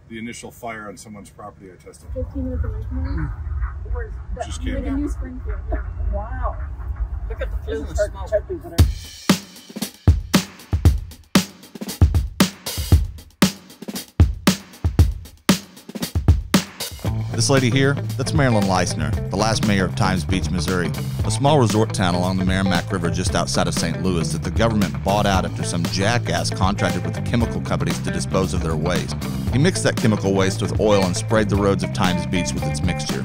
the initial fire on someone's property I tested. 15 minutes away from here. Where's that? Just came in New Springfield. Yeah. Wow. Look at the flume of smoke. This lady here, that's Marilyn Leisner, the last mayor of Times Beach, Missouri, a small resort town along the Merrimack River just outside of St. Louis that the government bought out after some jackass contracted with the chemical companies to dispose of their waste. He mixed that chemical waste with oil and sprayed the roads of Times Beach with its mixture.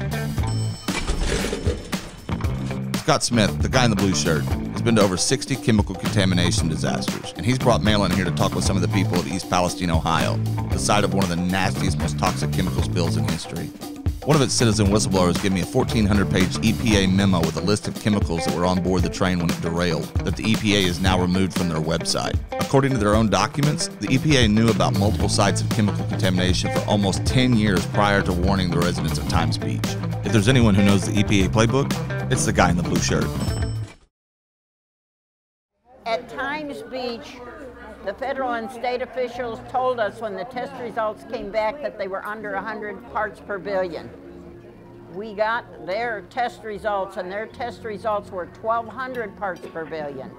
Scott Smith, the guy in the blue shirt, has been to over 60 chemical contamination disasters, and he's brought Marilyn here to talk with some of the people of East Palestine, Ohio, the site of one of the nastiest, most toxic chemical spills in history. One of its citizen whistleblowers gave me a 1,400-page EPA memo with a list of chemicals that were on board the train when it derailed, that the EPA is now removed from their website. According to their own documents, the EPA knew about multiple sites of chemical contamination for almost 10 years prior to warning the residents of Times Beach. If there's anyone who knows the EPA playbook, it's the guy in the blue shirt. At Times Beach, the federal and state officials told us when the test results came back that they were under 100 parts per billion. We got their test results, and their test results were 1,200 parts per billion.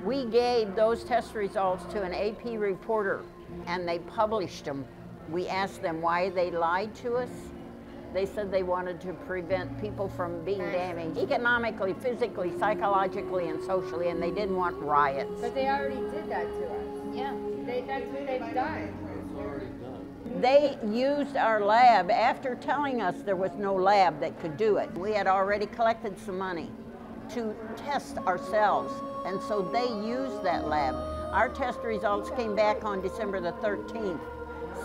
We gave those test results to an AP reporter, and they published them. We asked them why they lied to us. They said they wanted to prevent people from being damaged economically, physically, psychologically, and socially, and they didn't want riots. But they already did that to us. Yeah. That's what they've done. They used our lab after telling us there was no lab that could do it. We had already collected some money to test ourselves, and so they used that lab. Our test results came back on December the 13th.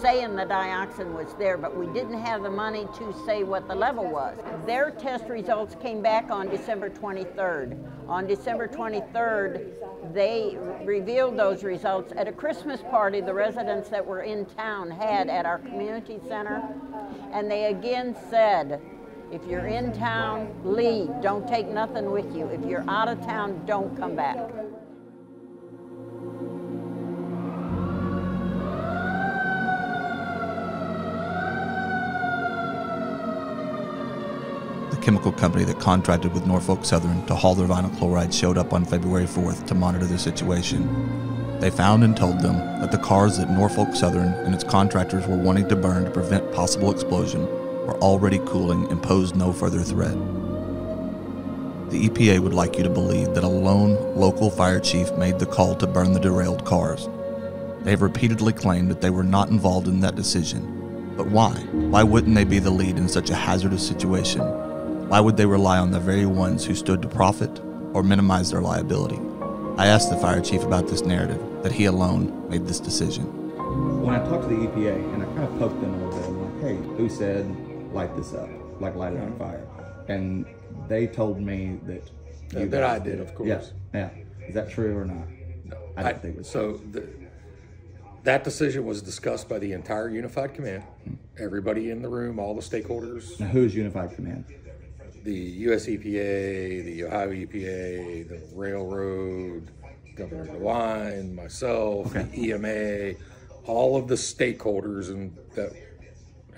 Saying the dioxin was there, but we didn't have the money to say what the level was. Their test results came back on December 23rd. On December 23rd, they revealed those results at a Christmas party the residents that were in town had at our community center. And they again said, if you're in town, leave. Don't take nothing with you. If you're out of town, don't come back. Chemical company that contracted with Norfolk Southern to haul their vinyl chloride showed up on February 4th to monitor the situation. They found and told them that the cars that Norfolk Southern and its contractors were wanting to burn to prevent possible explosion were already cooling and posed no further threat. The EPA would like you to believe that a lone local fire chief made the call to burn the derailed cars. They have repeatedly claimed that they were not involved in that decision. But why? Why wouldn't they be the lead in such a hazardous situation? Why would they rely on the very ones who stood to profit or minimize their liability? I asked the fire chief about this narrative, that he alone made this decision. When I talked to the EPA, and I kind of poked them a little bit, I'm like, hey, who said light this up, like light it on fire? And they told me that that I did, of course. Yeah. Is that true or not? No. I don't think it was. So that decision was discussed by the entire Unified Command, everybody in the room, all the stakeholders. Now, who's Unified Command? The US EPA, the Ohio EPA, the railroad, Governor DeWine, myself, the EMA, all of the stakeholders and that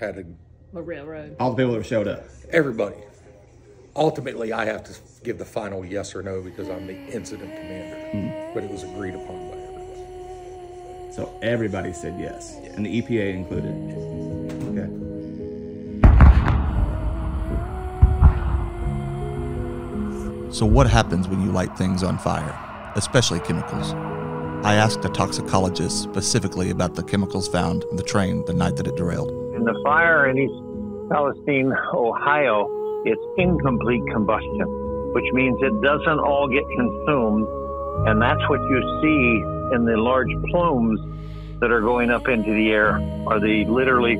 had The railroad. All the people that showed up. everybody. Ultimately, I have to give the final yes or no because I'm the incident commander, but it was agreed upon by everybody. So everybody said yes, and the EPA included. Okay. So what happens when you light things on fire, especially chemicals? I asked a toxicologist specifically about the chemicals found in the train the night that it derailed. In the fire in East Palestine, Ohio, it's incomplete combustion, which means it doesn't all get consumed, and that's what you see in the large plumes that are going up into the air, are the literally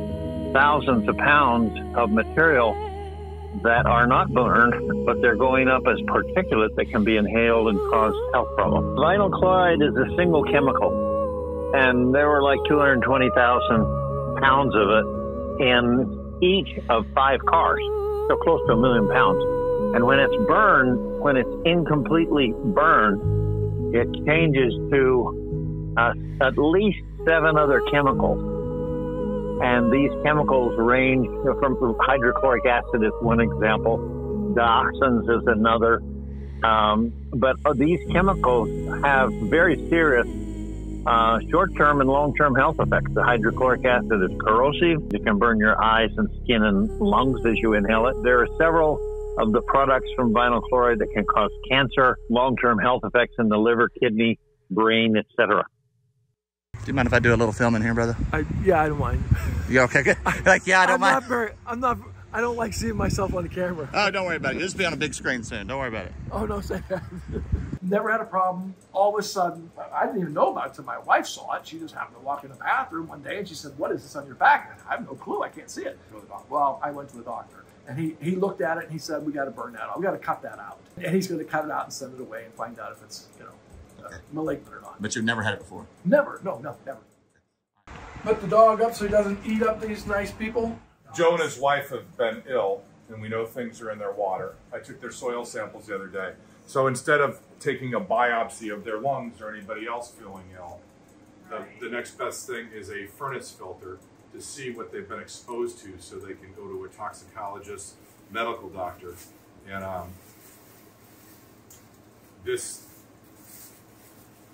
thousands of pounds of material that are not burned, but they're going up as particulate that can be inhaled and cause health problems. Vinyl chloride is a single chemical, and there were like 220,000 pounds of it in each of 5 cars, so close to 1 million pounds. And when it's burned, when it's incompletely burned, it changes to at least 7 other chemicals. And these chemicals range from hydrochloric acid is one example, dioxins is another. But these chemicals have very serious short-term and long-term health effects. The hydrochloric acid is corrosive. It can burn your eyes and skin and lungs as you inhale it. There are several of the products from vinyl chloride that can cause cancer, long-term health effects in the liver, kidney, brain, etc. Do you mind if I do a little filming here, brother? Yeah, I don't mind. You okay? Good. Like, yeah, I don't mind. I don't like seeing myself on the camera. Oh, don't worry about it. You'll just be on a big screen soon. Don't worry about it. Oh, no, say that. Never had a problem. All of a sudden, I didn't even know about it until my wife saw it. She just happened to walk in the bathroom one day and she said, "What is this on your back?" I have no clue. I can't see it. Well, I went to the doctor and he looked at it and he said, "We got to burn that out. We got to cut that out." And he's going to cut it out and send it away and find out if it's, malignant or not. But you've never had it before? Never. No, never. Put the dog up so he doesn't eat up these nice people. Joe and his wife have been ill, and we know things are in their water. I took their soil samples the other day. So instead of taking a biopsy of their lungs or anybody else feeling ill, the next best thing is a furnace filter to see what they've been exposed to so they can go to a toxicologist, medical doctor. And this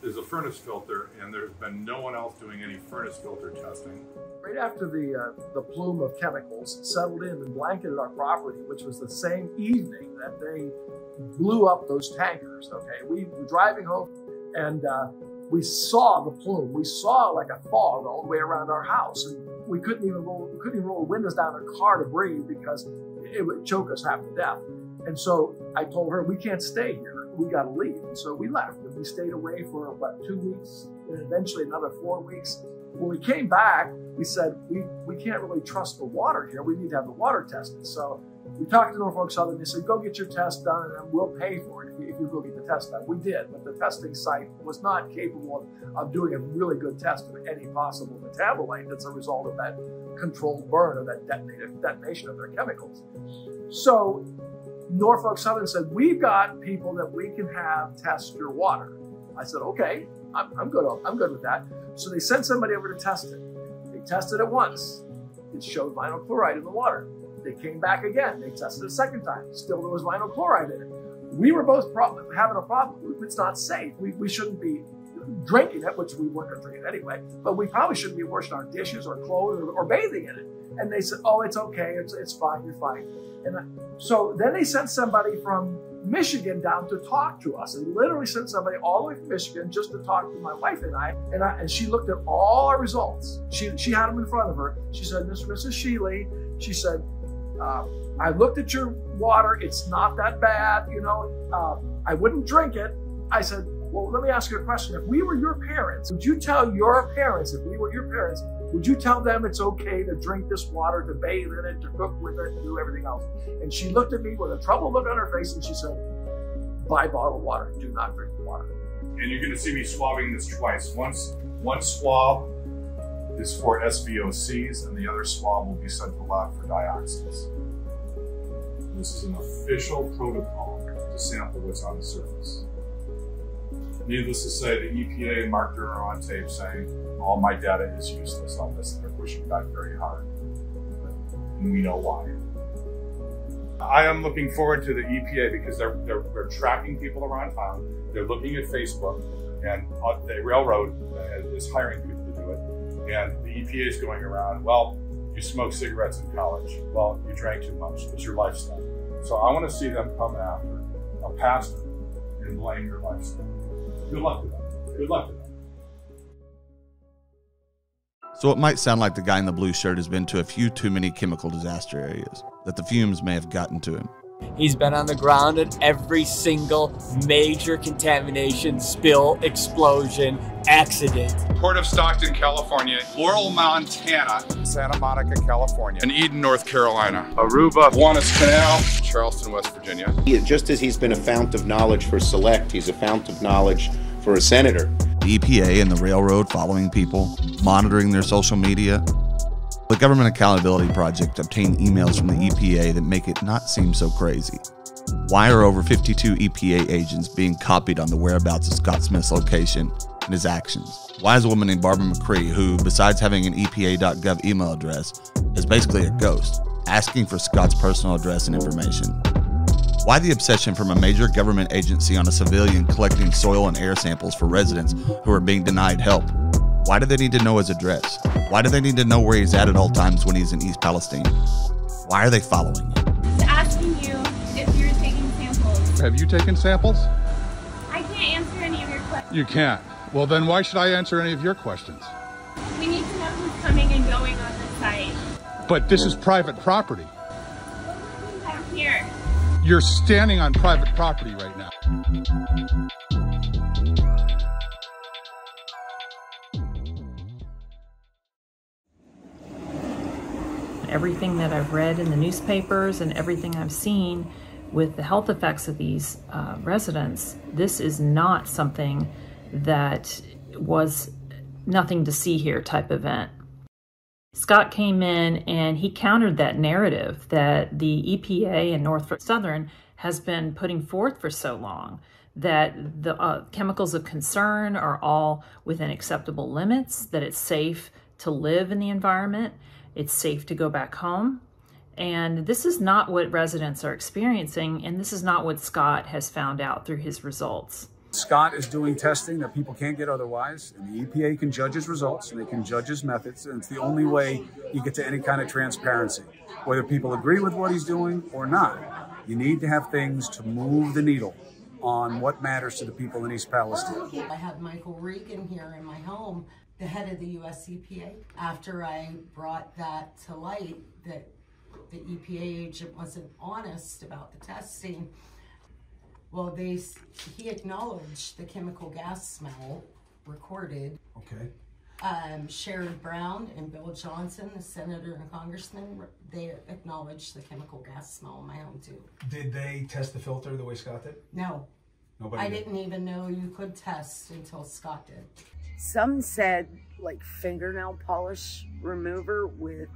is a furnace filter, and there's been no one else doing any furnace filter testing. Right after the plume of chemicals settled in and blanketed our property, which was the same evening that they blew up those tankers, okay? We were driving home and we saw the plume. We saw like a fog all the way around our house, and we couldn't even roll the windows down in the car to breathe because it would choke us half to death. And so I told her, we can't stay here. We got to leave. And so we left, and we stayed away for about 2 weeks and eventually another 4 weeks. When we came back, we said, we can't really trust the water here. We need to have the water tested. So we talked to Norfolk Southern. They said, go get your test done and we'll pay for it if you go get the test done. We did, but the testing site was not capable of doing a really good test of any possible metabolite that's a result of that controlled burn or that detonation of their chemicals. So Norfolk Southern said, we've got people that we can have test your water. I said, okay, I'm good with that. So they sent somebody over to test it. They tested it once. It showed vinyl chloride in the water. They came back again. They tested it a second time. Still there was vinyl chloride in it. We were both having a problem. It's not safe. We shouldn't be drinking it, which we weren't going to drink it anyway, but we probably shouldn't be washing our dishes or clothes or bathing in it. And they said, oh, it's okay. It's fine. You're fine. And so then they sent somebody from Michigan down to talk to us. They literally sent somebody all the way from Michigan just to talk to my wife and I. And she looked at all our results. She had them in front of her. She said, Mrs. Sheely, she said, I looked at your water. It's not that bad. I wouldn't drink it. I said, well, let me ask you a question. If we were your parents, would you tell your parents, if we were your parents, would you tell them it's okay to drink this water, to bathe in it, to cook with it, to do everything else? And she looked at me with a troubled look on her face and she said, buy bottled water. Do not drink the water. And you're going to see me swabbing this twice. One swab is for SVOCs, and the other swab will be sent to the lab for dioxins. This is an official protocol to sample what's on the surface. Needless to say, the EPA and Mark Durr are on tape saying, all my data is useless on this, and they're pushing back very hard. And we know why. I am looking forward to the EPA because they're tracking people around town. They're looking at Facebook, and the railroad is hiring people to do it. And the EPA is going around, well, you smoked cigarettes in college. Well, you drank too much. It's your lifestyle. So I want to see them come after a pastor and blame your lifestyle. Good luck to them. Good luck to them. So it might sound like the guy in the blue shirt has been to a few too many chemical disaster areas, that the fumes may have gotten to him. He's been on the ground at every single major contamination, spill, explosion, accident. Port of Stockton, California, Laurel, Montana, Santa Monica, California, and Eden, North Carolina, Aruba, Juanes Canal, Charleston, West Virginia. Just as he's been a fount of knowledge for Select, he's a fount of knowledge for a senator. The EPA and the railroad following people, monitoring their social media. The Government Accountability Project obtained emails from the EPA that make it not seem so crazy. Why are over 52 EPA agents being copied on the whereabouts of Scott Smith's location and and his actions. Why is a woman named Barbara McCree, who, besides having an EPA.gov email address, is basically a ghost, asking for Scott's personal address and information? Why the obsession from a major government agency on a civilian collecting soil and air samples for residents who are being denied help? Why do they need to know his address? Why do they need to know where he's at all times when he's in East Palestine? Why are they following him? Asking you if you're taking samples. Have you taken samples? I can't answer any of your questions. You can't. Well, then why should I answer any of your questions? We need to know who's coming and going on the site. But this is private property. I'm here. You're standing on private property right now. Everything that I've read in the newspapers and everything I've seen with the health effects of these residents, this is not something that was nothing to see here type event. Scott came in and he countered that narrative that the EPA and Norfolk Southern has been putting forth for so long, that the chemicals of concern are all within acceptable limits, that it's safe to live in the environment, it's safe to go back home. And this is not what residents are experiencing, and this is not what Scott has found out through his results. Scott is doing testing that people can't get otherwise, and the EPA can judge his results and they can judge his methods, and it's the only way you get to any kind of transparency. Whether people agree with what he's doing or not, you need to have things to move the needle on what matters to the people in East Palestine. I had Michael Regan here in my home, the head of the US EPA. After I brought that to light, that the EPA agent wasn't honest about the testing, well, he acknowledged the chemical gas smell recorded. Okay. Sherrod Brown and Bill Johnson, the senator and congressman, they acknowledged the chemical gas smell in my home too. Did they test the filter the way Scott did? No. Nobody I did. didn't even know you could test until Scott did. Some said like fingernail polish remover with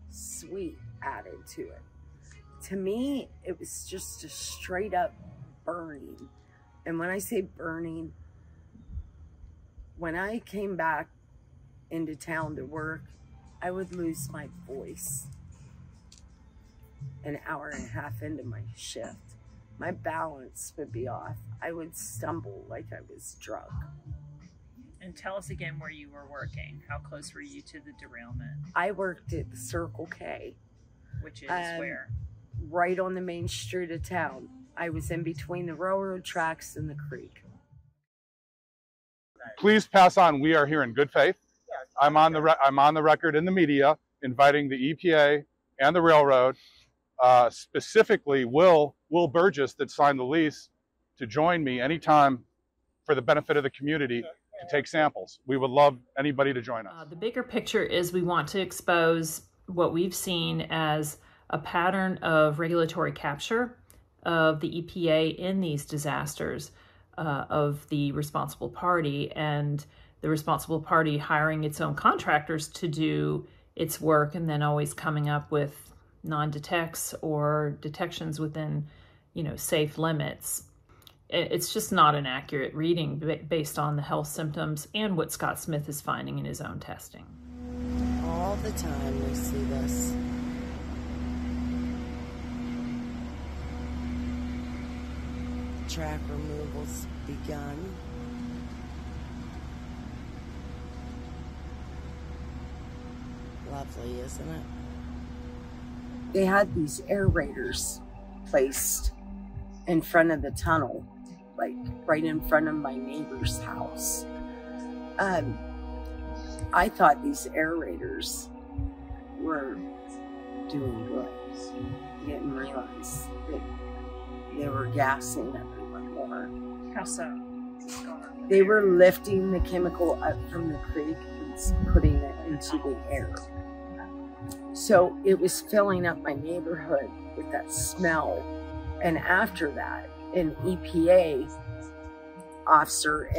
sweet added to it. To me, it was just a straight up burning. And when I say burning, when I came back into town to work, I would lose my voice an hour and a half into my shift. My balance would be off. I would stumble like I was drunk. And tell us again where you were working. How close were you to the derailment? I worked at the Circle K. Which is where? Right on the main street of town. I was in between the railroad tracks and the creek. Please pass on. We are here in good faith. I'm on the record in the media inviting the EPA and the railroad, specifically Will Burgess, that signed the lease, to join me anytime for the benefit of the community to take samples. We would love anybody to join us. The bigger picture is we want to expose what we've seen as a pattern of regulatory capture of the EPA in these disasters, of the responsible party, and the responsible party hiring its own contractors to do its work and then always coming up with non-detects or detections within, safe limits. It's just not an accurate reading based on the health symptoms and what Scott Smith is finding in his own testing. All the time we see this. Track removal's begun. Lovely, isn't it? They had these aerators placed in front of the tunnel, like right in front of my neighbor's house. I thought these aerators were doing good. I didn't realize that they were gassing everyone more. How so? They were lifting the chemical up from the creek and putting it into the air. So it was filling up my neighborhood with that smell. And after that, an EPA officer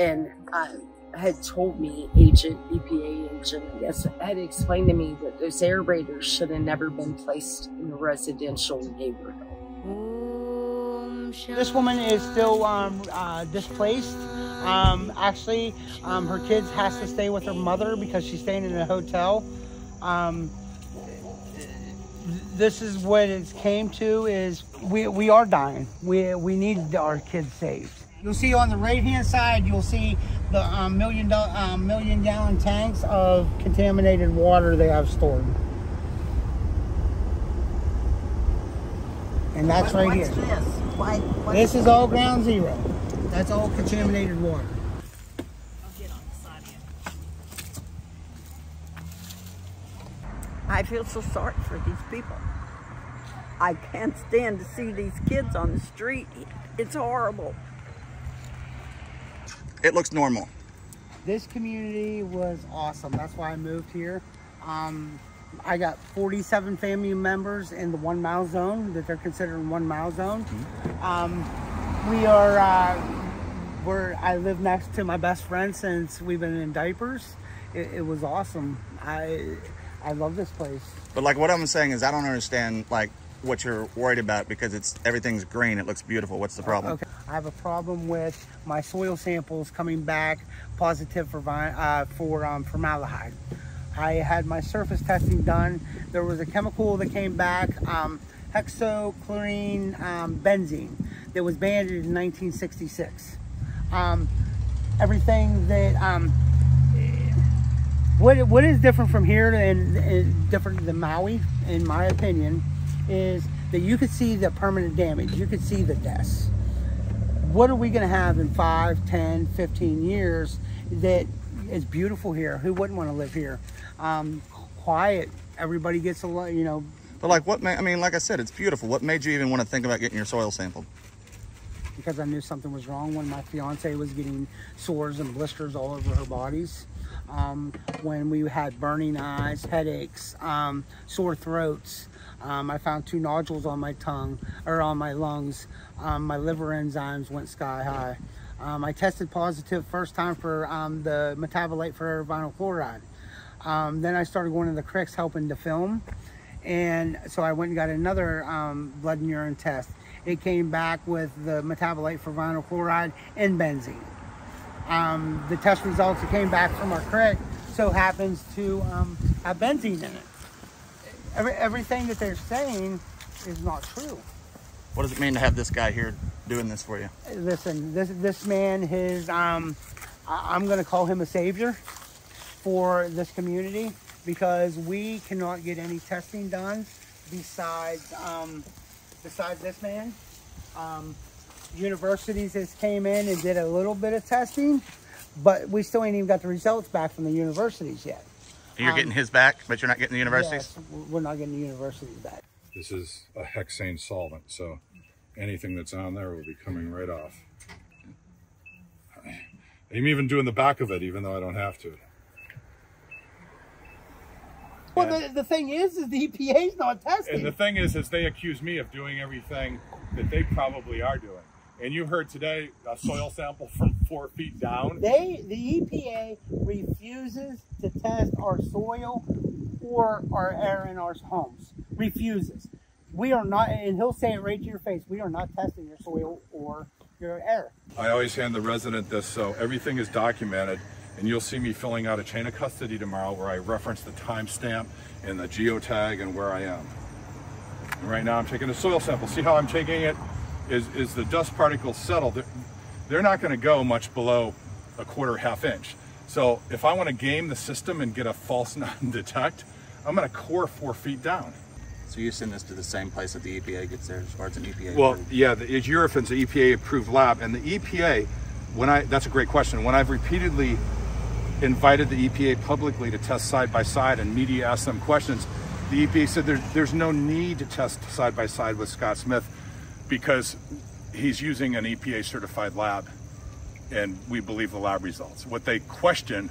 had told me, EPA agent, I guess, had explained to me that those aerators should have never been placed in a residential neighborhood. This woman is still displaced. Actually, her kids has to stay with her mother because she's staying in a hotel. This is what it came to, is we are dying. We need our kids saved. You'll see on the right-hand side, you'll see the million-gallon tanks of contaminated water they have stored. And that's right here. What's this is all ground zero. That's all contaminated water. I feel so sorry for these people. I can't stand to see these kids on the street. It's horrible. It looks normal. This community was awesome. That's why I moved here. I got 47 family members in the 1 mile zone that they're considering 1 mile zone. I live next to my best friend since we've been in diapers. It was awesome. I love this place. But like what I'm saying is I don't understand like what you're worried about because everything's green. It looks beautiful. What's the problem? Okay. I have a problem with my soil samples coming back positive for formaldehyde. I had my surface testing done. There was a chemical that came back, hexochlorine benzene, that was banned in 1966. Everything that what is different from here and different than Maui, in my opinion, is that you could see the permanent damage. You could see the deaths. What are we going to have in 5, 10, 15 years that is beautiful here? Who wouldn't want to live here? Quiet. Everybody gets a lot, you know. But like like I said, it's beautiful. What made you even want to think about getting your soil sampled? Because I knew something was wrong when my fiance was getting sores and blisters all over her bodies. When we had burning eyes, headaches, sore throats. I found 2 nodules on my tongue, or on my lungs. My liver enzymes went sky high. I tested positive first time for the metabolite for vinyl chloride. Then I started going to the creeks helping to film. And so I went and got another blood and urine test. It came back with the metabolite for vinyl chloride and benzene. The test results that came back from our creek so happens to have benzene in it. Everything that they're saying is not true. What does it mean to have this guy here doing this for you? Listen, this man is, I'm going to call him a savior for this community, because we cannot get any testing done besides this man. Universities just came in and did a little bit of testing, but we still ain't even got the results back from the universities yet. You're getting his back, but you're not getting the universities? Yes, we're not getting the universities back. This is a hexane solvent, so anything that's on there will be coming right off. I'm even doing the back of it, even though I don't have to. Well, the thing is the EPA's not testing. And the thing is they accuse me of doing everything that they probably are doing. And you heard today a soil sample from 4 feet down. The EPA refuses to test our soil or our air in our homes. Refuses. We are not, and he'll say it right to your face, we are not testing your soil or your air. I always hand the resident this, so everything is documented. And you'll see me filling out a chain of custody tomorrow where I reference the timestamp and the geotag and where I am. And right now I'm taking a soil sample. See how I'm taking it? Is the dust particles settled? They're not going to go much below a quarter-half inch. So if I want to game the system and get a false non-detect, I'm going to core 4 feet down. So you send this to the same place that the EPA gets there, as far as an EPA? Well, yeah, it's Eurofin's the EPA-approved lab, and the EPA, that's a great question. When I've repeatedly invited the EPA publicly to test side by side and media asked them questions, the EPA said there's no need to test side by side with Scott Smith because he's using an EPA certified lab and we believe the lab results. What they question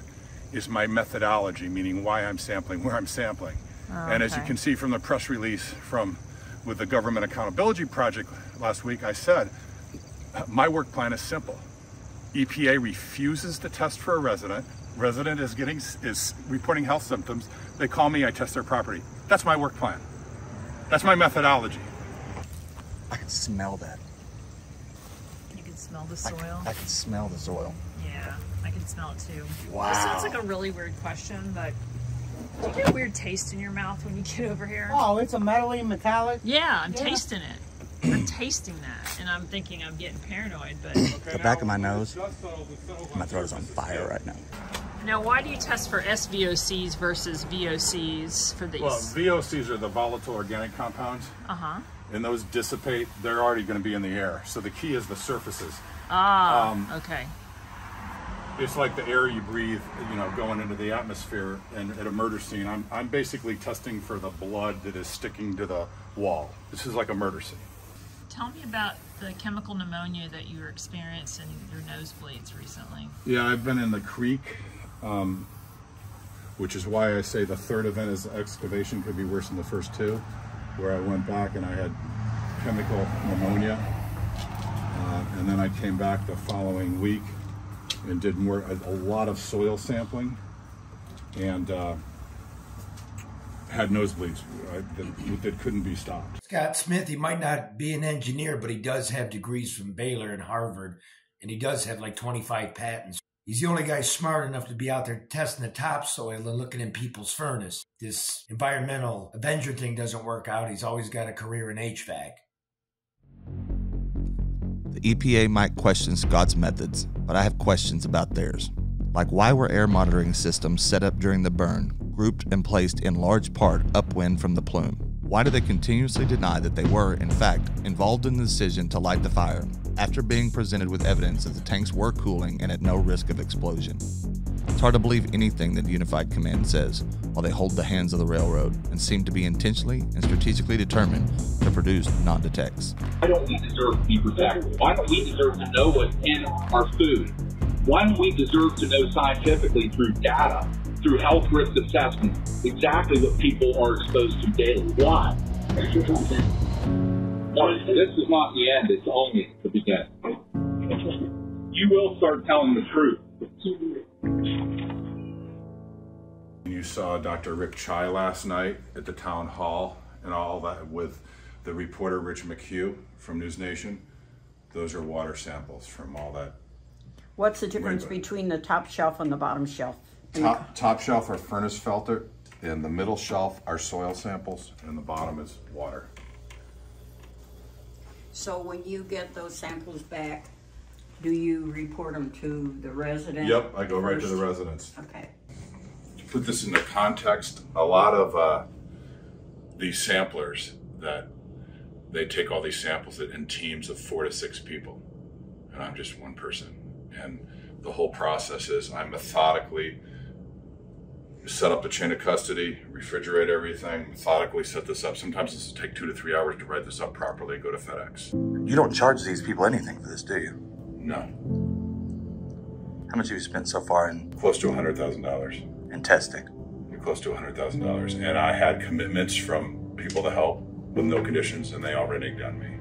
is my methodology, meaning why I'm sampling, where I'm sampling. And as you can see from the press release with the Government Accountability Project last week, I said, my work plan is simple. EPA refuses to test for a resident is reporting health symptoms. They call me, I test their property. That's my work plan. That's my methodology. I can smell that. You can smell the soil? I can smell the soil. Yeah. Yeah, I can smell it too. Wow. This sounds like a really weird question, but do you get a weird taste in your mouth when you get over here? Oh, it's a metally metallic. Yeah, I'm tasting it. I'm tasting that, and I'm thinking I'm getting paranoid, but... The back of my nose, my throat is on fire right now. Now, why do you test for SVOCs versus VOCs for these? Well, VOCs are the volatile organic compounds. Uh-huh. And those dissipate, they're already going to be in the air. So the key is the surfaces. Ah, okay. It's like the air you breathe, you know, going into the atmosphere. And at a murder scene, I'm basically testing for the blood that is sticking to the wall. This is like a murder scene. Tell me about the chemical pneumonia that you were experiencing your nosebleeds recently. Yeah, I've been in the creek, which is why I say the third event is excavation could be worse than the first two, where I went back and I had chemical pneumonia. And then I came back the following week and did a lot of soil sampling and had nosebleeds that couldn't be stopped. Scott Smith, he might not be an engineer, but he does have degrees from Baylor and Harvard, and he does have like 25 patents. He's the only guy smart enough to be out there testing the topsoil and looking in people's furnace. This environmental Avenger thing doesn't work out. He's always got a career in HVAC. The EPA might question Scott's methods, but I have questions about theirs. Like, why were air monitoring systems set up during the burn, grouped and placed in large part upwind from the plume? Why do they continuously deny that they were, in fact, involved in the decision to light the fire, after being presented with evidence that the tanks were cooling and at no risk of explosion? It's hard to believe anything that Unified Command says, while they hold the hands of the railroad and seem to be intentionally and strategically determined to produce non-detects. Why don't we deserve to be protected? Why don't we deserve to know what's in our food? Why don't we deserve to know scientifically through data, through health risk assessment, exactly what people are exposed to daily? Why? No, this is not the end, it's only the beginning. You will start telling the truth. You saw Dr. Rick Chai last night at the town hall and all that with the reporter Rich McHugh from News Nation. Those are water samples from all that. What's the difference between the top shelf and the bottom shelf? Top shelf are furnace filtered, and the middle shelf are soil samples, and the bottom is water. So when you get those samples back, do you report them to the resident? Yep, I go right to the residents. Okay. To put this into context, a lot of these samplers, that they take all these samples in teams of 4 to 6 people, and I'm just one person. And the whole process is I methodically set up the chain of custody, refrigerate everything, methodically set this up. Sometimes this will take 2 to 3 hours to write this up properly, go to FedEx. You don't charge these people anything for this, do you? No. How much have you spent so far in? Close to $100,000. In testing? Close to $100,000. And I had commitments from people to help with no conditions, and they all reneged on me.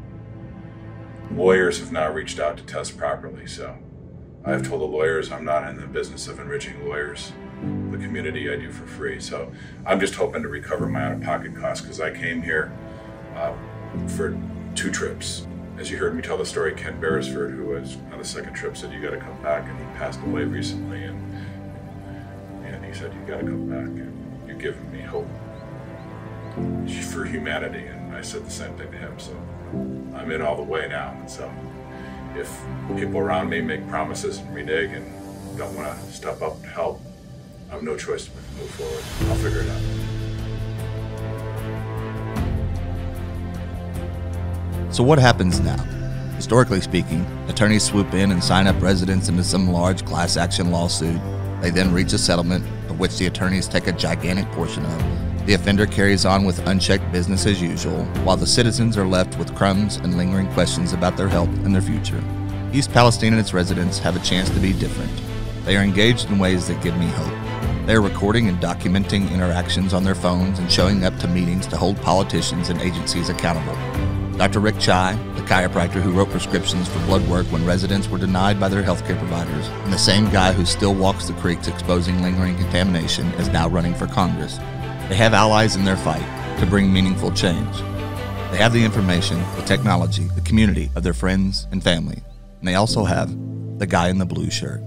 Lawyers have now reached out to test properly, so I've told the lawyers I'm not in the business of enriching lawyers. The community I do for free. So I'm just hoping to recover my out-of-pocket costs, because I came here for 2 trips. As you heard me tell the story, Ken Beresford, who was on the 2nd trip, said, you got to come back, and he passed away recently, and he said, you got to come back, and you're giving me hope for humanity. And I said the same thing to him, so I'm in all the way now. And so if people around me make promises and renege and don't want to step up to help, I have no choice to move forward. I'll figure it out. So what happens now? Historically speaking, attorneys swoop in and sign up residents into some large class action lawsuit. They then reach a settlement, of which the attorneys take a gigantic portion of. The offender carries on with unchecked business as usual, while the citizens are left with crumbs and lingering questions about their health and their future. East Palestine and its residents have a chance to be different. They are engaged in ways that give me hope. They are recording and documenting interactions on their phones and showing up to meetings to hold politicians and agencies accountable. Dr. Rick Chai, the chiropractor who wrote prescriptions for blood work when residents were denied by their healthcare providers, and the same guy who still walks the creeks exposing lingering contamination, is now running for Congress. They have allies in their fight to bring meaningful change. They have the information, the technology, the community of their friends and family. And they also have the guy in the blue shirt.